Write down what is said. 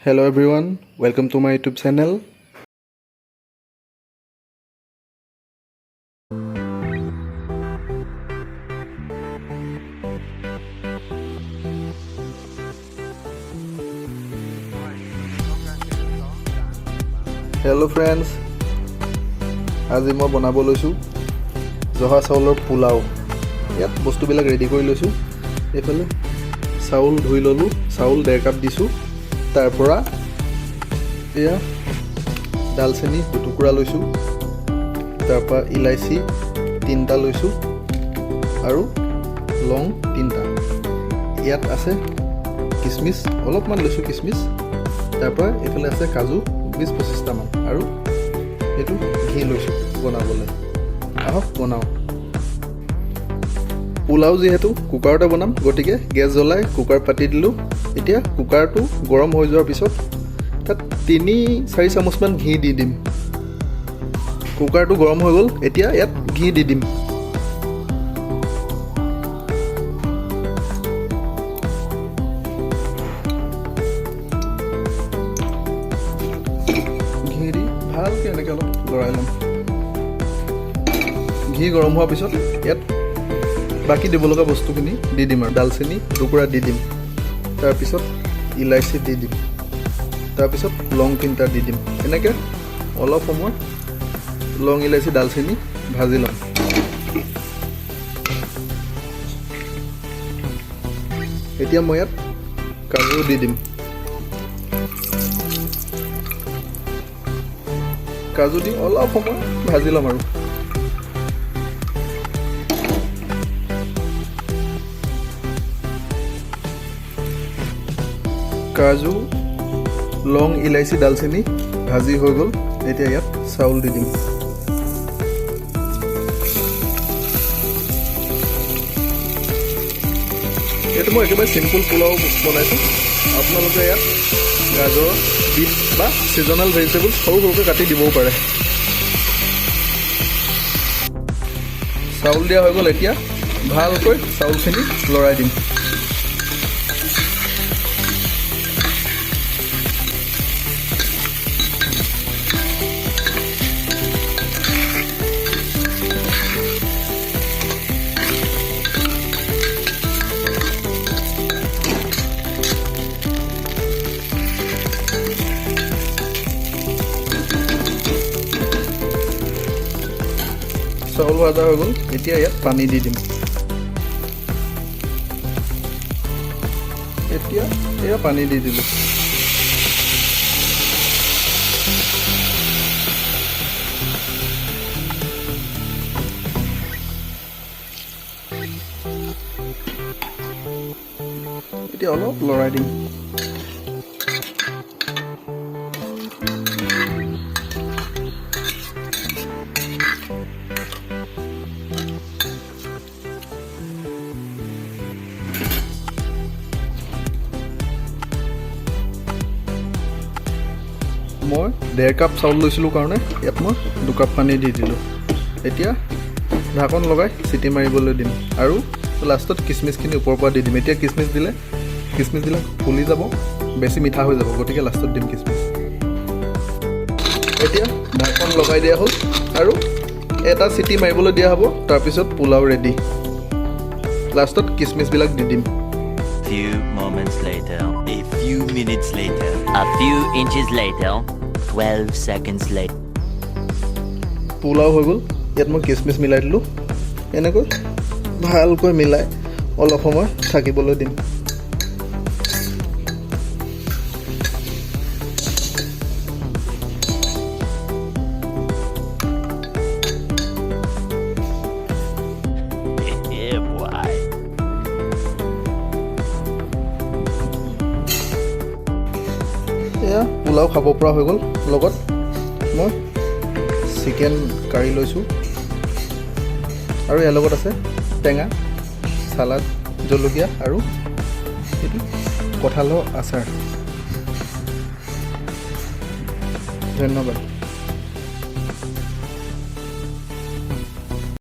Hello everyone, welcome to my YouTube channel. Hello friends, আজি মই বনাব লৈছো Johasaulrpulao. ইয়াত বস্তুবিলাক ৰেডি কৰি লৈছো। এফালে চাউল ধুই ললো, চাউল 1.5 কাপ দিছো। তাৰ পৰা এয়া দালচেনি টুকুৰা লৈছো। তাৰ পৰা ইলাইচি 3টা লৈছো আৰু লং 3টা। ইয়াত আছে কিচমিচ অলপমান লৈছো কিচমিচ। তাৰ পৰা এফালে আছে কাজু 20-25টা মান আৰু এটো ঘি লৈছো বনাবলৈ। আহক বনাও। পোলাও যেহেতু কুকাৰতে বনাম গটিকে গ্যাস জ্বলাই কুকাৰ পাতি দিলো। এতিয়া কুকাৰটো গৰম হৈ যোৱাৰ পিছত তাত 3-4 চামুচ মান ঘি দি দিম। কুকাৰটো গৰম হৈ গ'ল, এতিয়া ইয়াত ঘি দি দিম। ঘি দি ভালকৈ এনেকৈ অলপ লৰাই ল'ম। ঘি গৰম হোৱাৰ পিছত ইয়াত বাকি দিব লগা বস্তুখিনি দি দিম আৰু দালচেনি টুকুৰা দি দিম। তাৰপিছত ইলাইচি দি দিম। তাৰপিছত লং 3টা দি দিম। এনেকৈ অলপ সময় লং ইলাইচি দালচেনি ভাজি ল'ম। এতিয়া মই ইয়াত কাজু দি দিম। কাজু দি অলপ সময় ভাজি ল'ম আৰু কাজু লং ইলাইচি দালচেনি ভাজি হৈ গ'ল। এতিয়া ইয়াত চাউল দি দিম। এইটো মই একেবাৰে চিম্পল পোলাও বনাইছোঁ। আপোনালোকে ইয়াত গাজৰ বিট বা ছিজনেল ভেজিটেবল সৰু সৰুকৈ কাটি দিবও পাৰে। চাউল দিয়া হৈ গ'ল। এতিয়া ভালকৈ চাউলখিনি লৰাই দিম। চাউল ভাজা হৈ গ'ল। এতিয়া ইয়াত পানী দি দিম। এতিয়া এয়া পানী দি দিলোঁ। এতিয়া অলপ লৰাই দিম। মই 1.5 কাপ চাউল লৈছিলোঁ কাৰণে ইয়াত মই 2 কাপ পানী দি দিলোঁ। এতিয়া ঢাকন লগাই চিটি মাৰিবলৈ দিম আৰু লাষ্টত কিচমিচখিনি ওপৰৰ পৰা দি দিম। এতিয়া কিচমিচ দিলে কিচমিচবিলাক ফুলি যাব, বেছি মিঠা হৈ যাব, গতিকে লাষ্টত দিম কিচমিচ। এতিয়া ঢাকন লগাই দিয়া হ'ল আৰু এটা চিটি মাৰিবলৈ দিয়া হ'ব। তাৰপিছত পোলাও ৰেডি। লাষ্টত কিচমিচবিলাক দি দিম। Few moments later, a few minutes later, a few inches later, 12 seconds later. Pulao হৈ গ'ল। ইয়াত মই কিচমিচ মিলাই দিলোঁ। এনেকৈ ভালকৈ মিলাই অলপ সময় থাকিবলৈ দিম। Yeah, boy. এয়া পোলাও খাব পৰা হৈ গ'ল। লগত মই চিকেন কাৰী লৈছোঁ আৰু ইয়াৰ লগত আছে টেঙা চালাড, জলকীয়া আৰু এইটো কঁঠালৰ আচাৰ। ধন্যবাদ।